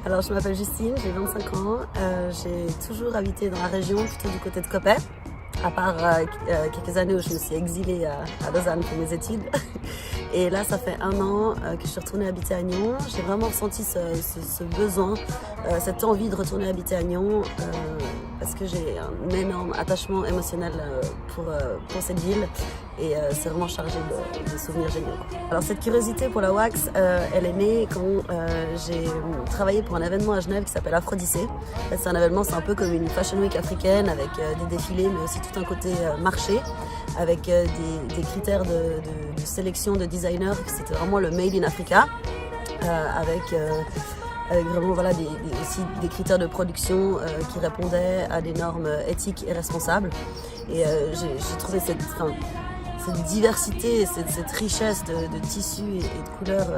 Alors, je m'appelle Justine, j'ai 25 ans. J'ai toujours habité dans la région, plutôt du côté de Coppet, à part quelques années où je me suis exilée à Lausanne pour mes études. Et là, ça fait 1 an que je suis retournée habiter à Nyon. J'ai vraiment ressenti ce besoin, cette envie de retourner habiter à Nyon parce que j'ai un énorme attachement émotionnel pour cette ville et c'est vraiment chargé de souvenirs géniaux. Alors cette curiosité pour la wax, elle est née quand j'ai travaillé pour un événement à Genève qui s'appelle Aphrodisée. C'est un événement, c'est un peu comme une fashion week africaine avec des défilés mais aussi tout un côté marché avec des critères de sélection de designers. C'était vraiment le Made in Africa avec vraiment voilà, aussi des critères de production qui répondaient à des normes éthiques et responsables. Et j'ai trouvé cette diversité, cette richesse de tissus et de couleurs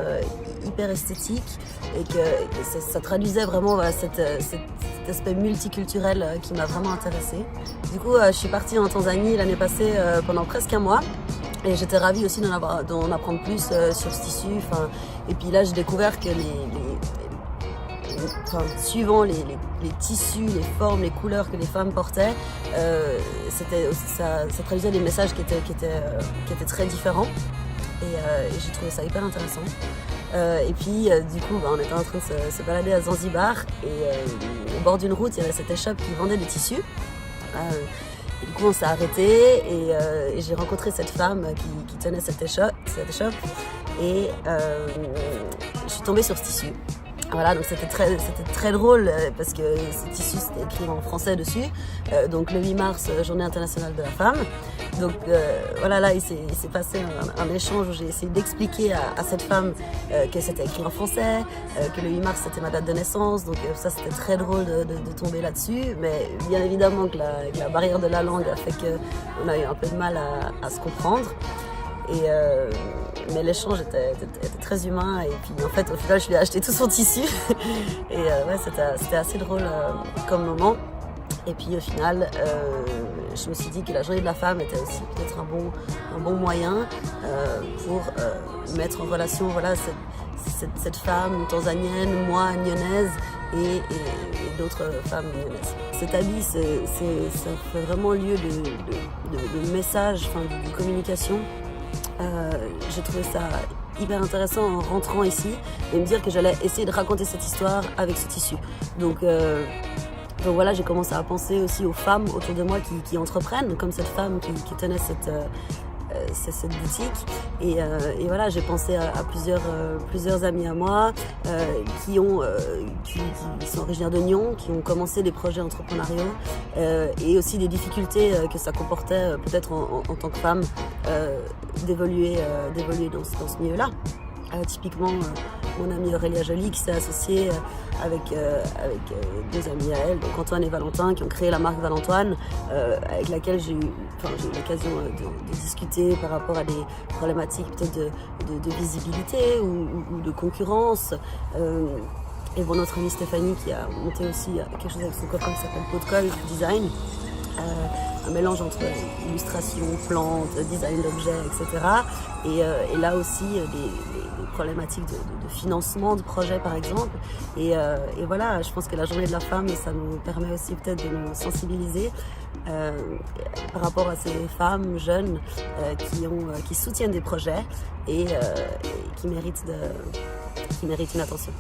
hyper esthétiques et que ça traduisait vraiment cet aspect multiculturel qui m'a vraiment intéressée. Du coup, je suis partie en Tanzanie l'année passée pendant presque 1 mois. Et j'étais ravie aussi d'en apprendre plus sur ce tissu. Et puis là, j'ai découvert que suivant les tissus, les formes, les couleurs que les femmes portaient, ça traduisait des messages qui étaient très différents. Et j'ai trouvé ça hyper intéressant. Et puis, du coup, on était en train de se balader à Zanzibar. Et au bord d'une route, il y avait cette échoppe qui vendait des tissus. Et du coup, on s'est arrêté et j'ai rencontré cette femme qui tenait cette échoppe. Et je suis tombée sur ce tissu. Voilà, donc c'était très drôle parce que ce tissu c'était écrit en français dessus. Donc le 8 mars, Journée internationale de la femme. Donc voilà, là il s'est passé un échange où j'ai essayé d'expliquer à cette femme que c'était écrit en français, que le 8 mars c'était ma date de naissance. Donc ça c'était très drôle de tomber là-dessus. Mais bien évidemment que la barrière de la langue a fait qu'on a eu un peu de mal à se comprendre. Mais l'échange était très humain et puis en fait au final je lui ai acheté tout son tissu et ouais, c'était assez drôle comme moment. Et puis au final je me suis dit que la journée de la femme était aussi peut-être un bon moyen pour mettre en relation voilà, cette femme tanzanienne, moi nyonnaise et d'autres femmes nyonnaises. Cet habit, ça fait vraiment lieu de message, de communication. J'ai trouvé ça hyper intéressant en rentrant ici et me dire que j'allais essayer de raconter cette histoire avec ce tissu. Donc voilà, j'ai commencé à penser aussi aux femmes autour de moi qui entreprennent, comme cette femme qui tenait cette boutique. Et voilà, j'ai pensé à plusieurs amis à moi qui sont originaires de Nyon, qui ont commencé des projets entrepreneuriaux et aussi des difficultés que ça comportait peut-être en tant que femme d'évoluer dans ce milieu-là. Typiquement, mon amie Aurélia Joly qui s'est associée avec 2 amis à elle, donc Antoine et Valentin, qui ont créé la marque Valentoine, avec laquelle j'ai eu l'occasion de discuter par rapport à des problématiques peut-être de visibilité ou de concurrence. Et bon, notre amie Stéphanie qui a monté aussi quelque chose avec son copain qui s'appelle Pot de Colle Design. Un mélange entre illustration, plantes, design d'objets, etc. Et là aussi des problématiques de financement de projets par exemple. Et voilà, je pense que la journée de la femme, ça nous permet aussi peut-être de nous sensibiliser par rapport à ces femmes jeunes qui soutiennent des projets et qui méritent une attention.